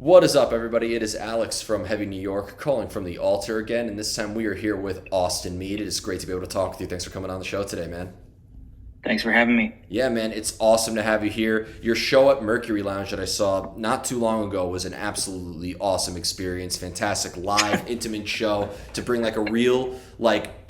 What is up, everybody? It is Alex from Heavy New York calling from the Alto again, and this time we are here with Austin Meade. It is great to be able to talk with you. Thanks for coming on the show today, man. Thanks for having me. Yeah, man, it's awesome to have you here. Your show at Mercury Lounge that I saw not too long ago was an absolutely awesome experience. Fantastic live, intimate show to bring like a real,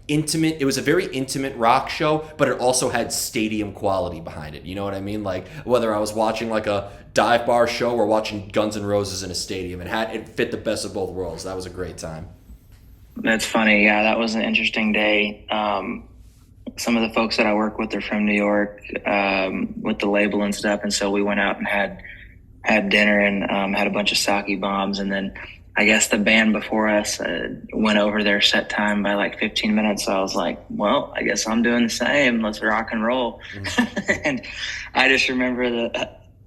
intimate. It was a very intimate rock show, but it also had stadium quality behind it. You know what I mean? Like whether I was watching like a dive bar show or watching Guns N' Roses in a stadium, it fit the best of both worlds. That was a great time. That's funny. Yeah, that was an interesting day. Some of the folks that I work with are from New York, with the label and stuff, and so we went out and had dinner and had a bunch of sake bombs, and then I guess the band before us went over their set time by like 15 minutes. So I was like, well, I guess I'm doing the same. Let's rock and roll. And I just remember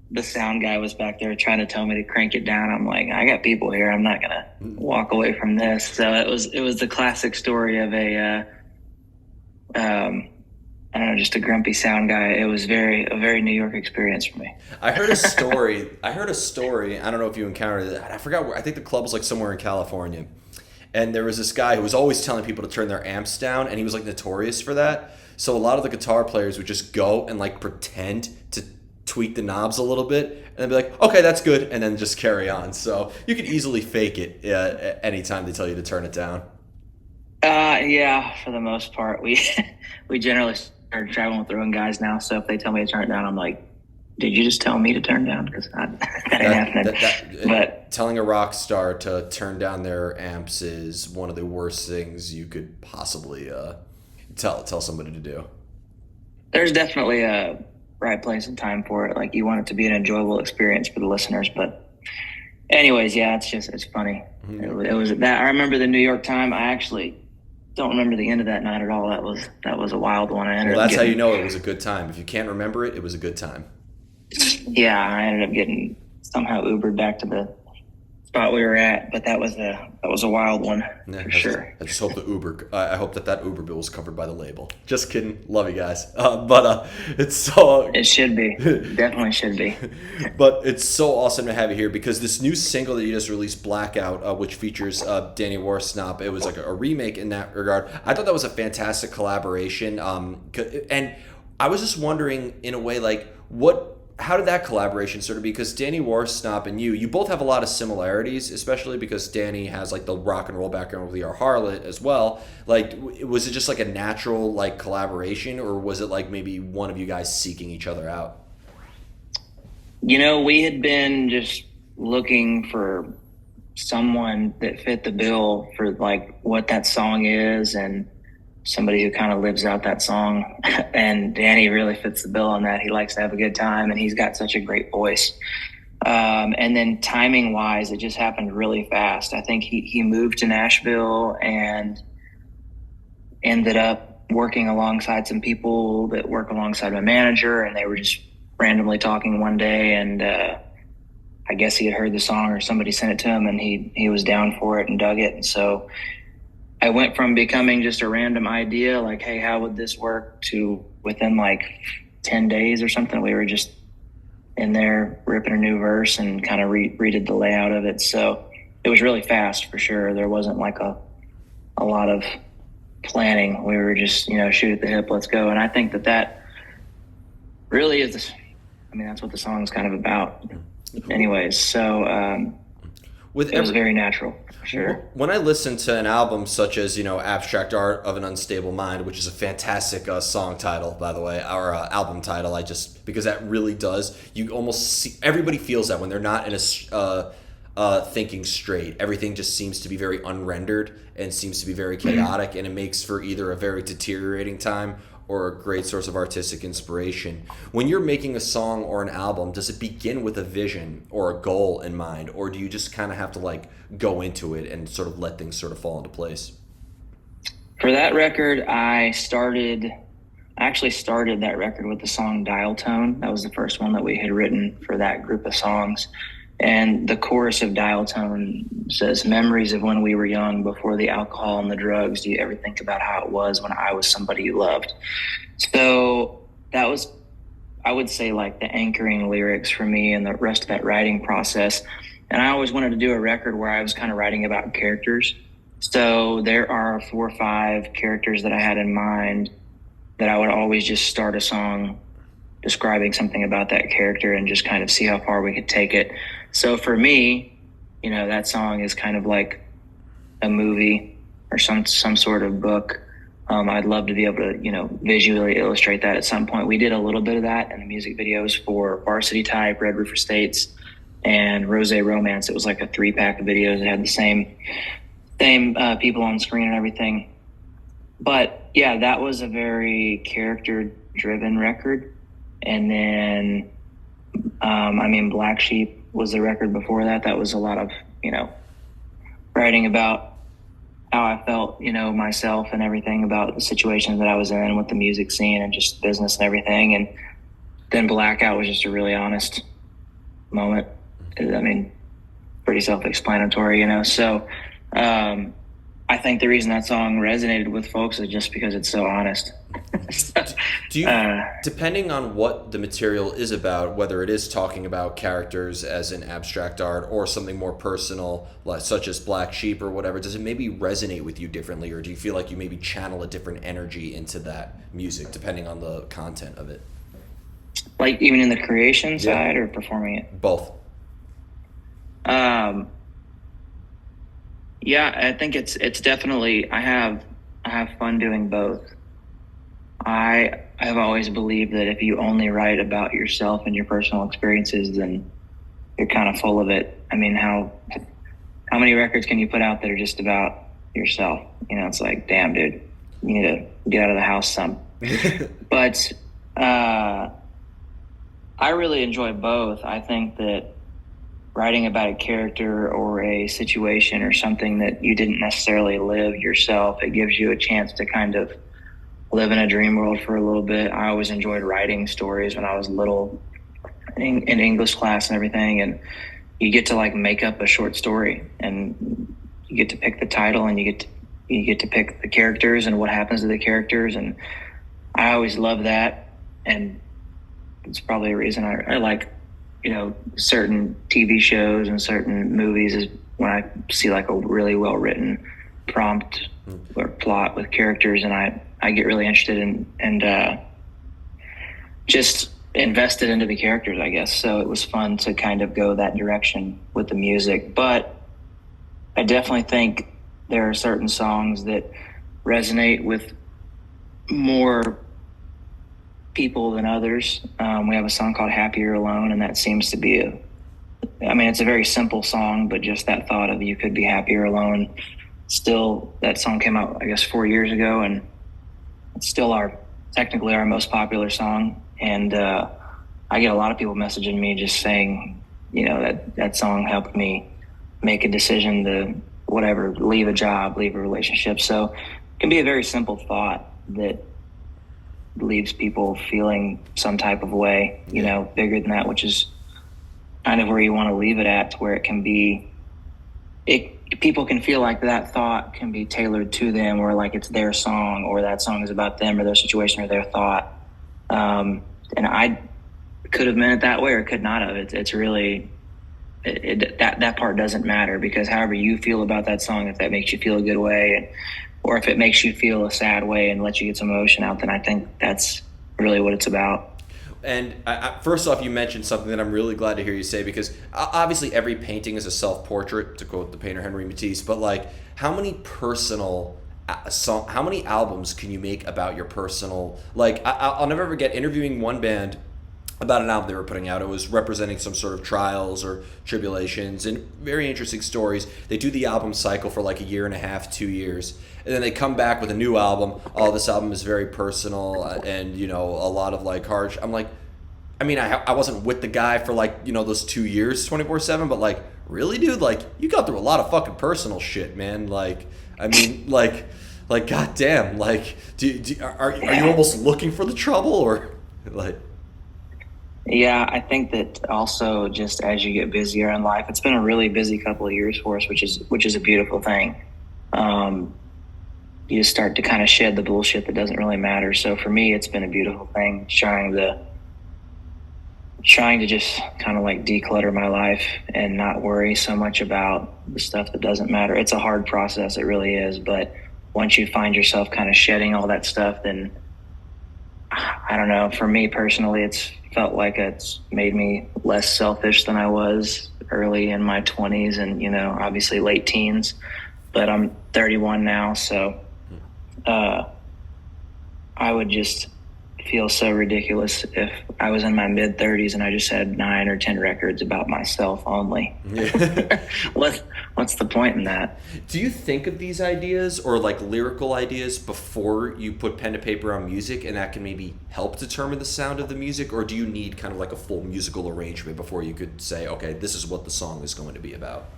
the sound guy was back there trying to tell me to crank it down. I'm like, I got people here. I'm not gonna walk away from this. So it was the classic story of I don't know, just a grumpy sound guy. It was a very New York experience for me. I heard a story. I don't know if you encountered it. I forgot where. I think the club was like somewhere in California, and there was this guy who was always telling people to turn their amps down, and he was like notorious for that. So a lot of the guitar players would just go and like pretend to tweak the knobs a little bit, and then be like, "Okay, that's good," and then just carry on. So you could easily fake it anytime they tell you to turn it down. Yeah, for the most part, we we generally start traveling with their own guys now. So if they tell me to turn it down, I'm like, "Did you just tell me to turn it down?" Because that ain't happening. But telling a rock star to turn down their amps is one of the worst things you could possibly tell somebody to do. there's definitely a right place and time for it. Like you want it to be an enjoyable experience for the listeners. But anyways, yeah, it's funny. It was that I remember the New York time. I actually don't remember the end of that night at all. That was a wild one. I ended Well, up that's how you getting know it was a good time. If you can't remember it, it was a good time. yeah, I ended up getting somehow Ubered back to the spot we were at. But that was a wild one Yeah, for sure. I just hope the Uber. I hope that Uber bill was covered by the label. Just kidding. Love you guys. But it's so. It should be. Definitely should be. But it's so awesome to have you here because this new single that you just released, Blackout, which features Danny Warsnop, it was like a remake in that regard. I thought that was a fantastic collaboration. And I was just wondering, in a way, like how did that collaboration sort of be? Because Danny Warsnop and you both have a lot of similarities, especially because Danny has like the rock and roll background with your harlot as well. Like, was it just like a natural like collaboration, or was it like maybe one of you guys seeking each other out? We had been just looking for someone that fit the bill for like what that song is and somebody who kind of lives out that song. And Danny really fits the bill on that. He likes to have a good time and he's got such a great voice. And then timing wise, it just happened really fast. I think he moved to Nashville and ended up working alongside some people that work alongside my manager, and they were just randomly talking one day, and I guess he had heard the song or somebody sent it to him, and he was down for it and dug it. And so I went from becoming just a random idea, like, hey, how would this work, to within like 10 days or something, we were just in there ripping a new verse and kind of redid the layout of it. So it was really fast for sure. There wasn't like a lot of planning. We were just, shoot at the hip, let's go. And I think that really is, that's what the song's kind of about anyways. So it was very natural, for sure. When I listen to an album such as, Abstract Art of an Unstable Mind, which is a fantastic song title, by the way, or album title, because that really does, you almost see, everybody feels that when they're not in a thinking straight. Everything just seems to be very unrendered and seems to be very chaotic, and it makes for either a very deteriorating time or a great source of artistic inspiration. When you're making a song or an album, does it begin with a vision or a goal in mind, or do you just kind of have to like go into it and sort of let things sort of fall into place? For that record, I actually started that record with the song Dial Tone. That was the first one that we had written for that group of songs. And the chorus of Dial Tone says, memories of when we were young, before the alcohol and the drugs. Do you ever think about how it was when I was somebody you loved? So that was, I would say, like the anchoring lyrics for me and the rest of that writing process. And I always wanted to do a record where I was kind of writing about characters. So there are 4 or 5 characters that I had in mind that I would always just start a song describing something about that character and just kind of see how far we could take it. So for me, that song is kind of like a movie or some sort of book. I'd love to be able to, visually illustrate that at some point. We did a little bit of that in the music videos for Varsity Type, Red Roof Estates, and Rose Romance. It was like a 3-pack of videos that had the same people on screen and everything. But yeah, that was a very character driven record. And then, Black Sheep was the record before that. That was a lot of, writing about how I felt, myself and everything about the situations that I was in with the music scene and just business and everything. And then Blackout was just a really honest moment. Pretty self-explanatory, So, I think the reason that song resonated with folks is just because it's so honest. Do you, depending on what the material is about, whether it is talking about characters as in abstract art or something more personal, like, such as Black Sheep or whatever, does it maybe resonate with you differently, or do you feel like you maybe channel a different energy into that music depending on the content of it? Like even in the creation side or performing it? Both. Yeah, I think it's definitely I have fun doing both. I have always believed that if you only write about yourself and your personal experiences, then you're kind of full of it. How many records can you put out that are just about yourself? It's like, damn, dude, you need to get out of the house some. But I really enjoy both. I think that writing about a character or a situation or something that you didn't necessarily live yourself, it gives you a chance to kind of live in a dream world for a little bit. I always enjoyed writing stories when I was little in English class and everything. And you get to like make up a short story and you get to pick the title and you get to pick the characters and what happens to the characters. And I always love that. And it's probably a reason I like, certain TV shows and certain movies is when I see like a really well written prompt or plot with characters, and I get really interested and just invested into the characters, I guess. So it was fun to kind of go that direction with the music. But I definitely think there are certain songs that resonate with more people than others. We have a song called Happier Alone, and that seems to be it's a very simple song, but just that thought of you could be happier alone. Still, that song came out, I guess, 4 years ago, and it's still technically our most popular song. And I get a lot of people messaging me just saying, that song helped me make a decision to whatever, leave a job, leave a relationship. So it can be a very simple thought that leaves people feeling some type of way, bigger than that, which is kind of where you want to leave it at, to where it can be, people can feel like that thought can be tailored to them, or like it's their song, or that song is about them or their situation or their thought. And I could have meant it that way or could not have. It's really, that part doesn't matter, because however you feel about that song, if that makes you feel a good way, or if it makes you feel a sad way and lets you get some emotion out, then I think that's really what it's about. And first off, you mentioned something that I'm really glad to hear you say, because obviously every painting is a self-portrait, to quote the painter Henry Matisse. But like, how many albums can you make about your personal? Like, I'll never forget interviewing one band about an album they were putting out. It was representing some sort of trials or tribulations and very interesting stories. They do the album cycle for like a year and a half, 2 years, and then they come back with a new album. Oh, this album is very personal and a lot of like harsh. I'm like, I wasn't with the guy for like those 2 years 24/7, but like, really, dude, like, you got through a lot of fucking personal shit, man. Like, goddamn, like, are you almost looking for the trouble, or like? Yeah, I think that also just as you get busier in life, it's been a really busy couple of years for us, which is a beautiful thing. You just start to kind of shed the bullshit that doesn't really matter. So for me, it's been a beautiful thing, trying trying to just kind of like declutter my life and not worry so much about the stuff that doesn't matter. It's a hard process, it really is. But once you find yourself kind of shedding all that stuff, then I don't know. For me personally, it's felt like it's made me less selfish than I was early in my 20s and, obviously late teens. But I'm 31 now, so uh, I would just feel so ridiculous if I was in my mid 30s and I just had 9 or 10 records about myself only. What's the point in that? Do you think of these ideas or like lyrical ideas before you put pen to paper on music, and that can maybe help determine the sound of the music? Or do you need kind of like a full musical arrangement before you could say, okay, this is what the song is going to be about?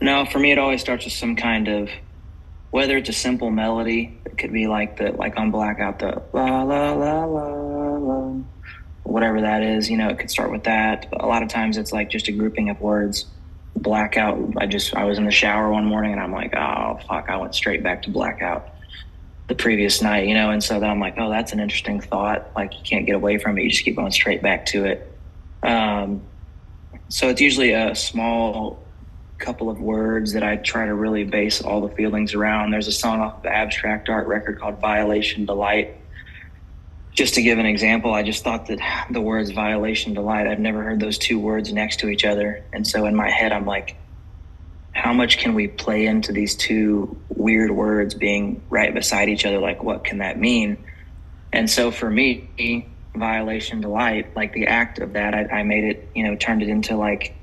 No, for me, it always starts with some kind of, whether it's a simple melody, it could be like on Blackout, the la la la la la, whatever that is. It could start with that. But a lot of times it's like just a grouping of words. Blackout. I was in the shower one morning and I'm like, oh fuck, I went straight back to Blackout the previous night, and so then I'm like, oh, that's an interesting thought. Like, you can't get away from it. You just keep going straight back to it. So it's usually a small couple of words that I try to really base all the feelings around. There's a song off the Abstract Art record called Violation Delight. Just to give an example, I just thought that the words violation delight, I've never heard those two words next to each other. And so in my head, I'm like, how much can we play into these two weird words being right beside each other? Like, what can that mean? And so for me, violation delight, like the act of that, I made it, turned it into like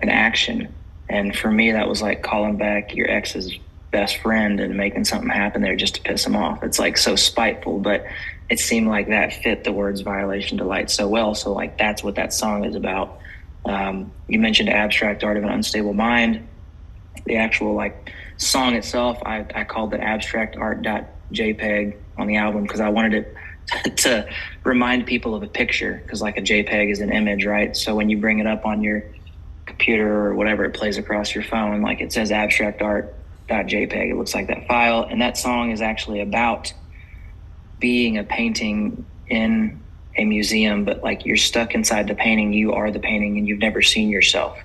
an action. And for me, that was like calling back your ex's best friend and making something happen there just to piss him off. It's like so spiteful, but it seemed like that fit the words violation delight so well. So like, that's what that song is about. You mentioned Abstract Art of an Unstable Mind. The actual like song itself, I called it abstract art.jpg on the album because I wanted it to remind people of a picture, because like a JPEG is an image, right? So when you bring it up on your computer or whatever, it plays across your phone, like it says abstract art.jpg. It looks like that file. And that song is actually about being a painting in a museum, but like you're stuck inside the painting. You are the painting and you've never seen yourself.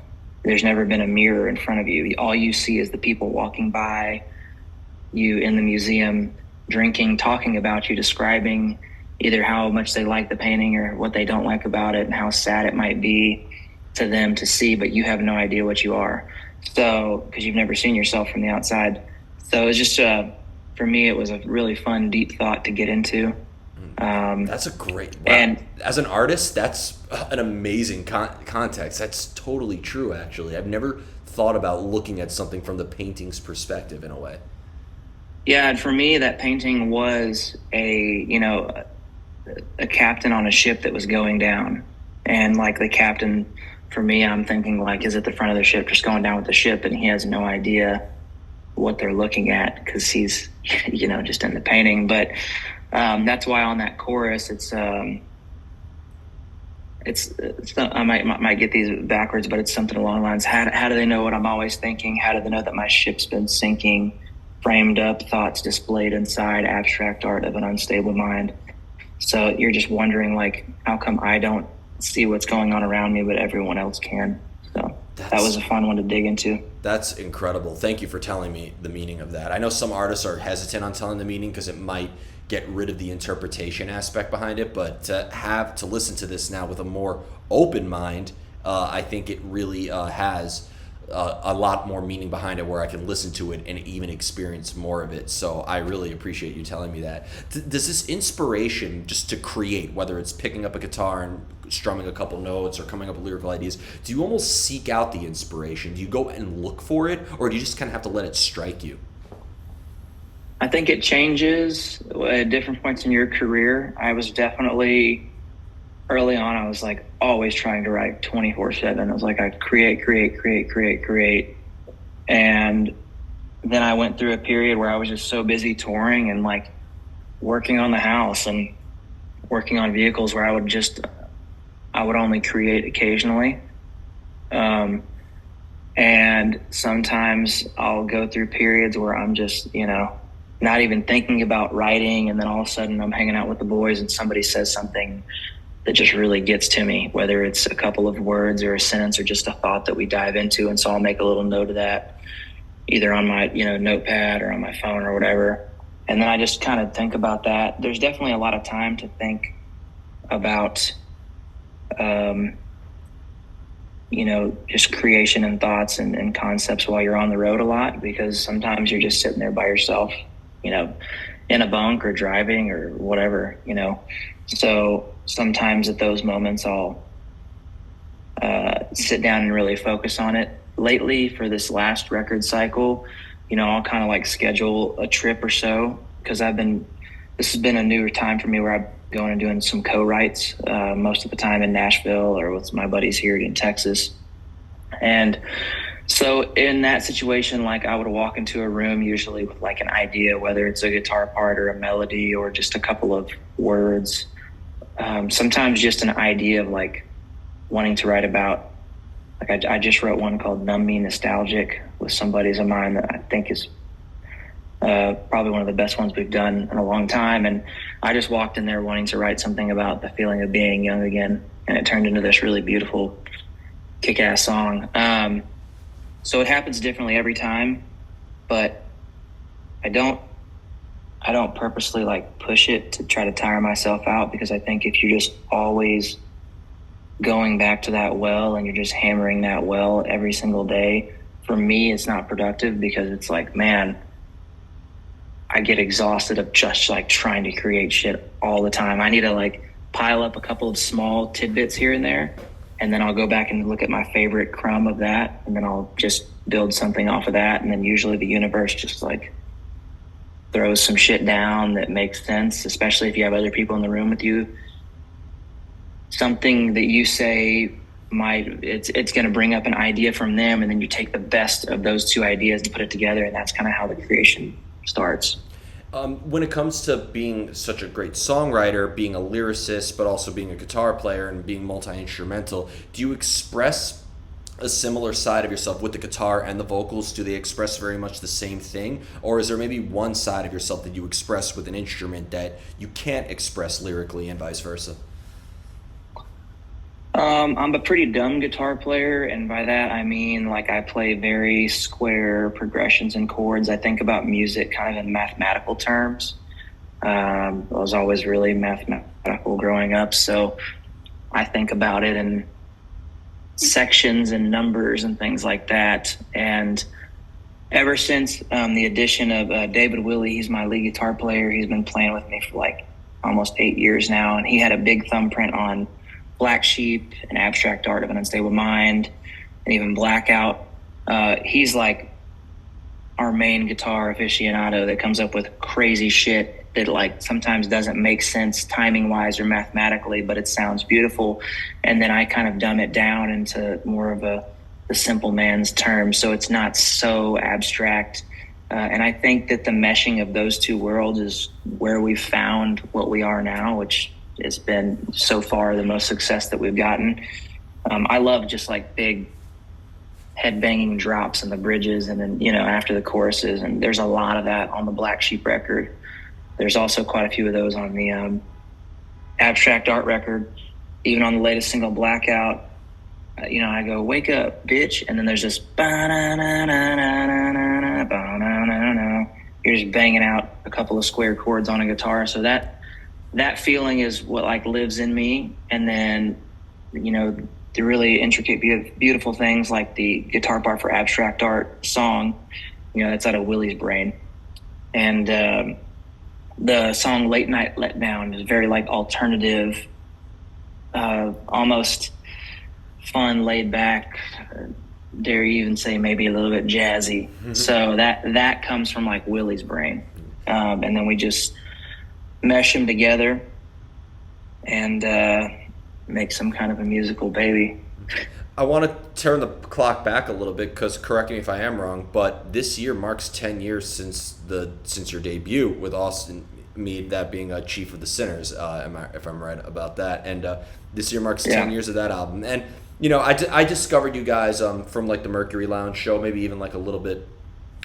There's never been a mirror in front of you. All you see is the people walking by you in the museum, drinking, talking about you, describing either how much they like the painting or what they don't like about it and how sad it might be to them to see, but you have no idea what you are. So, because you've never seen yourself from the outside. So it's just, for me, it was a really fun, deep thought to get into. That's a great, wow. And as an artist, that's an amazing context. That's totally true, actually. I've never thought about looking at something from the painting's perspective in a way. Yeah, and for me, that painting was a captain on a ship that was going down. And like the captain, for me, I'm thinking like, is at the front of the ship just going down with the ship, and he has no idea what they're looking at because he's, just in the painting. But that's why on that chorus, it's I might get these backwards, but it's something along the lines. How do they know what I'm always thinking? How do they know that my ship's been sinking? Framed up thoughts displayed inside abstract art of an unstable mind. So you're just wondering, like, how come I don't see what's going on around me, but everyone else can? So that was a fun one to dig into. That's incredible. Thank you for telling me the meaning of that. I know some artists are hesitant on telling the meaning because it might get rid of the interpretation aspect behind it, but to listen to this now with a more open mind, I think it really has a lot more meaning behind it, where I can listen to it and even experience more of it. So I really appreciate you telling me that. Does this inspiration just to create, whether it's picking up a guitar and strumming a couple notes or coming up with lyrical ideas, do you almost seek out the inspiration? Do you go and look for it, or do you just kind of have to let it strike you? I think it changes at different points in your career. I was definitely early on, I was like always trying to write 24/7. I was like, I create. And then I went through a period where I was just so busy touring and like working on the house and working on vehicles where I would only create occasionally. And sometimes I'll go through periods where I'm just, not even thinking about writing. And then all of a sudden I'm hanging out with the boys and somebody says something that just really gets to me, whether it's a couple of words or a sentence or just a thought that we dive into. And so I'll make a little note of that either on my, notepad or on my phone or whatever. And then I just kind of think about that. There's definitely a lot of time to think about, just creation and thoughts and concepts while you're on the road a lot, because sometimes you're just sitting there by yourself, in a bunk or driving or whatever. So sometimes at those moments I'll sit down and really focus on it. Lately, for this last record cycle, I'll kind of like schedule a trip or so, because this has been a newer time for me where I'm going and doing some co-writes most of the time in Nashville or with my buddies here in Texas. And so in that situation, like I would walk into a room usually with like an idea, whether it's a guitar part or a melody or just a couple of words. Sometimes just an idea of like wanting to write about, like I just wrote one called Numb Me Nostalgic with some buddies of mine that I think is probably one of the best ones we've done in a long time. And I just walked in there wanting to write something about the feeling of being young again. And it turned into this really beautiful kick-ass song. So it happens differently every time, but I don't purposely like push it to try to tire myself out, because I think if you're just always going back to that well and you're just hammering that well every single day, for me, it's not productive, because it's like, man, I get exhausted of just like trying to create shit all the time. I need to like pile up a couple of small tidbits here and there, and then I'll go back and look at my favorite crumb of that, and then I'll just build something off of that. And then usually the universe just like throws some shit down that makes sense, especially if you have other people in the room with you. Something that you say it's going to bring up an idea from them, and then you take the best of those two ideas and put it together, and that's kind of how the creation starts. When it comes to being such a great songwriter, being a lyricist, but also being a guitar player and being multi-instrumental, do you express a similar side of yourself with the guitar and the vocals? Do they express very much the same thing? Or is there maybe one side of yourself that you express with an instrument that you can't express lyrically, and vice versa? I'm a pretty dumb guitar player, and by that I mean like I play very square progressions and chords. I think about music kind of in mathematical terms. I was always really mathematical growing up, so I think about it in sections and numbers and things like that. And ever since the addition of David Willey, he's my lead guitar player. He's been playing with me for like almost 8 years now, and he had a big thumbprint on Black Sheep and Abstract Art of an Unstable Mind, and even Blackout. He's like our main guitar aficionado that comes up with crazy shit that like sometimes doesn't make sense timing wise or mathematically, but it sounds beautiful. And then I kind of dumb it down into more of the simple man's terms, so it's not so abstract. And I think that the meshing of those two worlds is where we found what we are now, which has been so far the most success that we've gotten. I love just like big head-banging drops in the bridges and then, after the choruses. And there's a lot of that on the Black Sheep record. There's also quite a few of those on the Abstract Art record. Even on the latest single, Blackout, I go, wake up, bitch. And then there's this ba-na-na-na-na-na-na, ba-na-na-na. You're just banging out a couple of square chords on a guitar. So that feeling is what like lives in me. And then, the really intricate, beautiful things like the guitar part for Abstract Art song, that's out of Willie's brain. And the song Late Night Letdown is very like alternative, almost fun, laid back, dare you even say maybe a little bit jazzy. Mm-hmm. So that comes from like Willie's brain. And then we just mesh them together and make some kind of a musical baby. I want to turn the clock back a little bit, because correct me if I am wrong, but this year marks 10 years since your debut with Austin Meade, that being Chief of the Sinners, if I'm right about that. And this year marks 10 years of that album. And I discovered you guys from like the Mercury Lounge show, maybe even like a little bit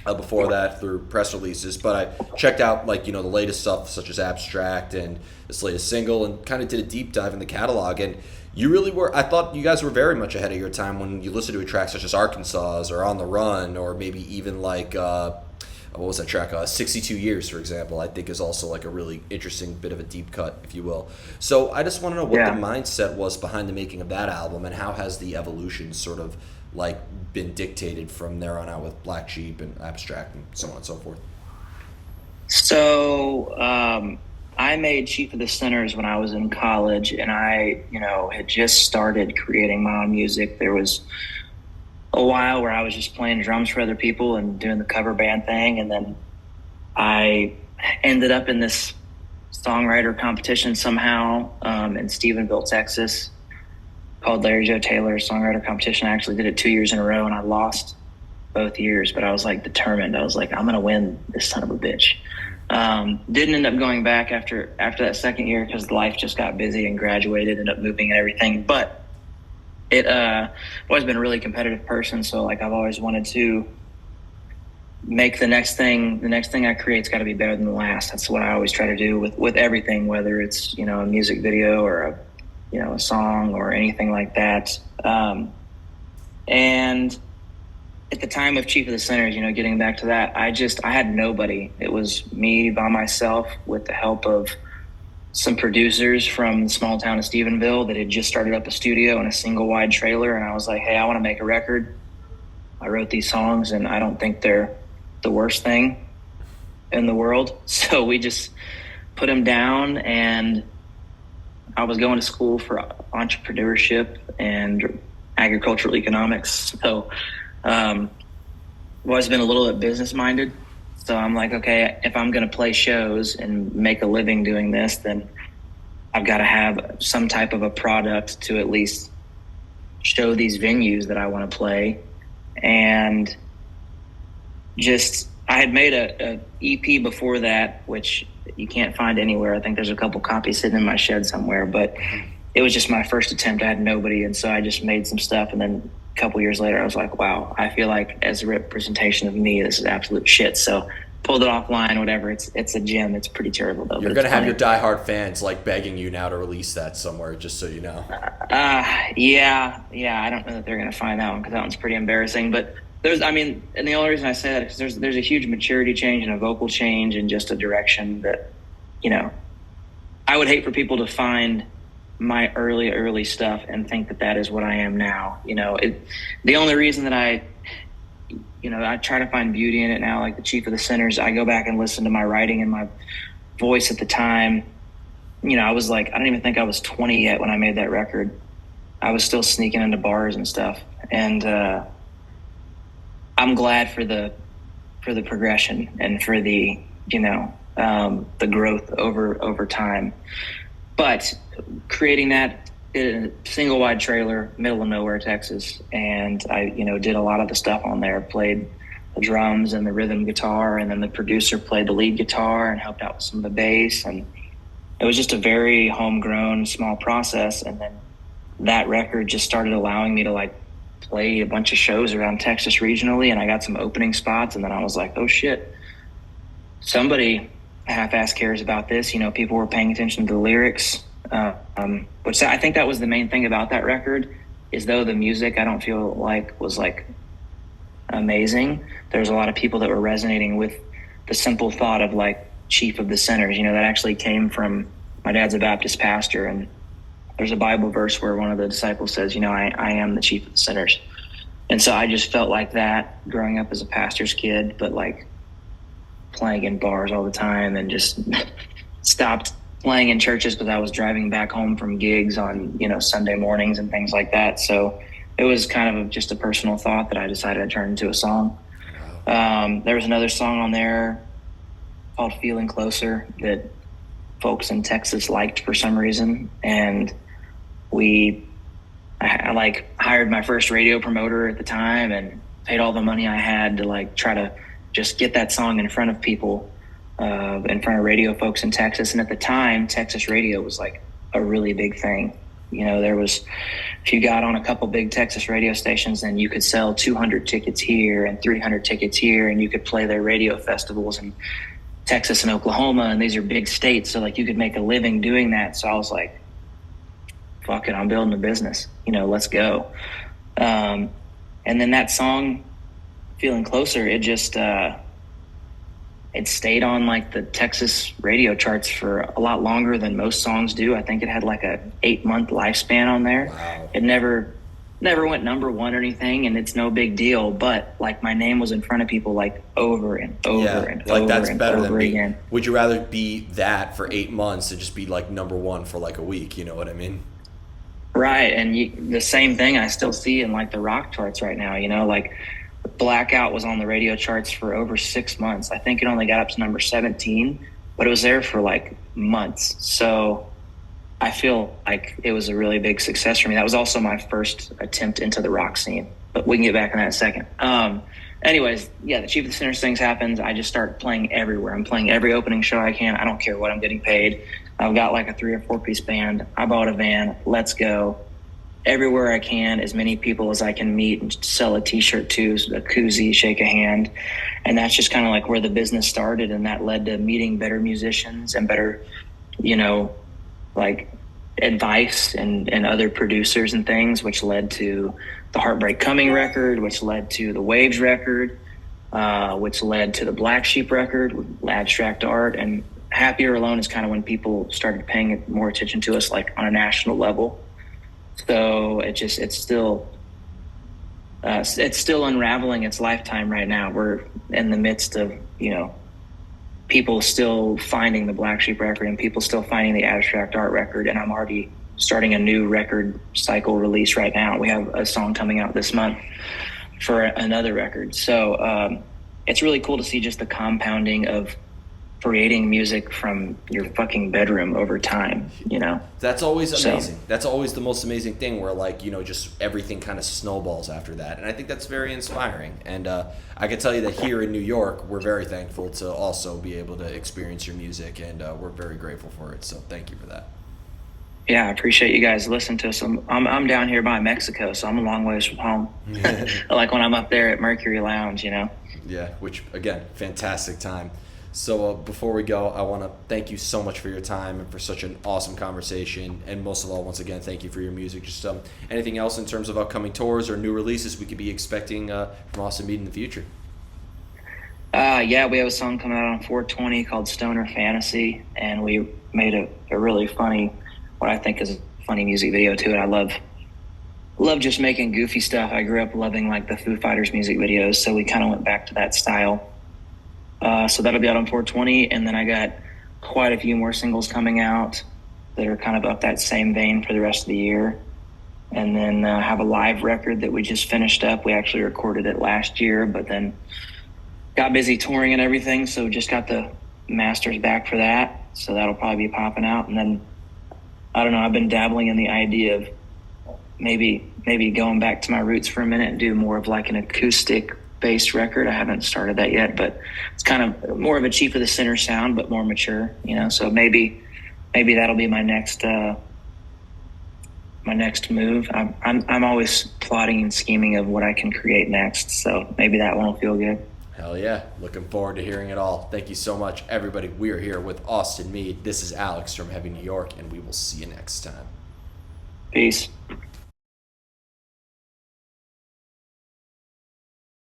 before that through press releases, but I checked out like the latest stuff such as Abstract and this latest single, and kind of did a deep dive in the catalog. And you really were. I thought you guys were very much ahead of your time when you listen to a track such as Arkansas or On the Run, or maybe even like what was that track? 62 Years, for example. I think is also like a really interesting bit of a deep cut, if you will. So I just want to know what Yeah. the mindset was behind the making of that album, and how has the evolution sort of like been dictated from there on out with Black Sheep and Abstract and so on and so forth. So I made Chief of the Sinners when I was in college, and I, had just started creating my own music. There was a while where I was just playing drums for other people and doing the cover band thing, and then I ended up in this songwriter competition somehow in Stephenville, Texas, called Larry Joe Taylor Songwriter Competition. I actually did it 2 years in a row, and I lost both years, but I was like determined. I was like, I'm gonna win this son of a bitch. Didn't end up going back after that second year because life just got busy and graduated, ended up moving and everything. But I've always been a really competitive person, so like I've always wanted to make the next thing I create's got to be better than the last. That's what I always try to do with everything, whether it's a music video or a song or anything like that. And at the time of Chief of the Sinners, getting back to that, I had nobody. It was me by myself with the help of some producers from the small town of Stephenville that had just started up a studio and a single wide trailer. And I was like, hey, I want to make a record. I wrote these songs and I don't think they're the worst thing in the world. So we just put them down, and I was going to school for entrepreneurship and agricultural economics. So I've always been a little bit business minded. So I'm like, okay, if I'm going to play shows and make a living doing this, then I've got to have some type of a product to at least show these venues that I want to play. And I had made a EP before that, which you can't find anywhere. I think there's a couple copies sitting in my shed somewhere, but it was just my first attempt. I had nobody, and so I just made some stuff. And then a couple years later, I was like, wow, I feel like as a representation of me, this is absolute shit. So pulled it offline, whatever. It's a gem. It's pretty terrible though. You're gonna have your diehard fans like begging you now to release that somewhere, just so you know. Yeah. I don't know that they're gonna find that one because that one's pretty embarrassing. But and the only reason I say that is there's a huge maturity change and a vocal change and just a direction that, I would hate for people to find my early stuff and think that is what I am now. The only reason that I try to find beauty in it now, like the Chief of the Sinners, I go back and listen to my writing and my voice at the time. I was like, I don't even think I was 20 yet when I made that record. I was still sneaking into bars and stuff. And, I'm glad for the progression and for the growth over time. But creating that in a single wide trailer, middle of nowhere, Texas, and I did a lot of the stuff on there. Played the drums and the rhythm guitar, and then the producer played the lead guitar and helped out with some of the bass. And it was just a very homegrown, small process. And then that record just started allowing me to play a bunch of shows around Texas regionally, and I got some opening spots. And then I was like, oh shit, somebody half-ass cares about this. People were paying attention to the lyrics, which I think that was the main thing about that record, is though the music I don't feel like was amazing, there's a lot of people that were resonating with the simple thought of Chief of the Sinners. That actually came from, my dad's a Baptist pastor, and there's a Bible verse where one of the disciples says, I am the chief of the sinners. And so I just felt like that growing up as a pastor's kid, but playing in bars all the time, and just stopped playing in churches because I was driving back home from gigs on, Sunday mornings and things like that. So it was kind of just a personal thought that I decided to turn into a song. There was another song on there called Feeling Closer that folks in Texas liked for some reason. And I hired my first radio promoter at the time and paid all the money I had to try to just get that song in front of people, in front of radio folks in Texas. And at the time, Texas radio was a really big thing. There was, if you got on a couple big Texas radio stations, then you could sell 200 tickets here and 300 tickets here, and you could play their radio festivals in Texas and Oklahoma, and these are big states, so like you could make a living doing that. So I was like, fuck it, I'm building a business, let's go. And then that song, Feeling Closer, it just it stayed on like the Texas radio charts for a lot longer than most songs do. I think it had like a 8-month lifespan on there. Wow. It never went number one or anything, and it's no big deal. But like my name was in front of people like over and over and like over that's and better over than me. again. Would you rather be that for 8 months to just be like number one for like a week? You know what I mean? Right, and the same thing I still see in like the rock charts right now. Like Blackout was on the radio charts for over 6 months. I think it only got up to number 17, but it was there for like months. So I feel like it was a really big success for me. That was also my first attempt into the rock scene, but we can get back on that in a second. Anyways, yeah, the Chief of the Sinners things happens. I just start playing everywhere. I'm playing every opening show I can. I don't care what I'm getting paid. I've got like a 3 or 4 piece band. I bought a van. Let's go. Everywhere I can, as many people as I can meet and sell a t-shirt to, a koozie, shake a hand. And that's just kind of like where the business started. And that led to meeting better musicians and better, like advice and other producers and things, which led to the Heartbreak Coming record, which led to the Waves record, which led to the Black Sheep record with Abstract Art. And Happier Alone is kind of when people started paying more attention to us, like on a national level. So it's still unraveling its lifetime right now. We're in the midst of, people still finding the Black Sheep record and people still finding the Abstract Art record. And I'm already starting a new record cycle release right now. We have a song coming out this month for another record. So it's really cool to see just the compounding of creating music from your fucking bedroom over time, That's always amazing. That's always the most amazing thing where like, just everything kind of snowballs after that. And I think that's very inspiring. And I can tell you that here in New York, we're very thankful to also be able to experience your music, and we're very grateful for it. So thank you for that. Yeah, I appreciate you guys listening to us. I'm down here by Mexico, so I'm a long ways from home. Like when I'm up there at Mercury Lounge, Yeah, which, again, fantastic time. So before we go, I want to thank you so much for your time and for such an awesome conversation. And most of all, once again, thank you for your music. Just anything else in terms of upcoming tours or new releases we could be expecting from Austin Meade in the future? Yeah, we have a song coming out on 420 called Stoner Fantasy, and we made a really funny, what I think is a funny music video to it. I love just making goofy stuff. I grew up loving like the Foo Fighters music videos, so we kind of went back to that style. So that'll be out on 420, and then I got quite a few more singles coming out that are kind of up that same vein for the rest of the year. And then have a live record that we just finished up. We actually recorded it last year, but then got busy touring and everything, so just got the masters back for that. So that'll probably be popping out. And then, I don't know, I've been dabbling in the idea of maybe going back to my roots for a minute and do more of like an acoustic based record. I haven't started that yet, but it's kind of more of a Chief of the Sinner sound, but more mature, so maybe that'll be my next move. I'm always plotting and scheming of what I can create next, so maybe that one will feel good. Hell yeah, looking forward to hearing it all. Thank you so much, everybody. We are here with Austin Meade. This is Alex from Heavy New York, and we will see you next time. Peace.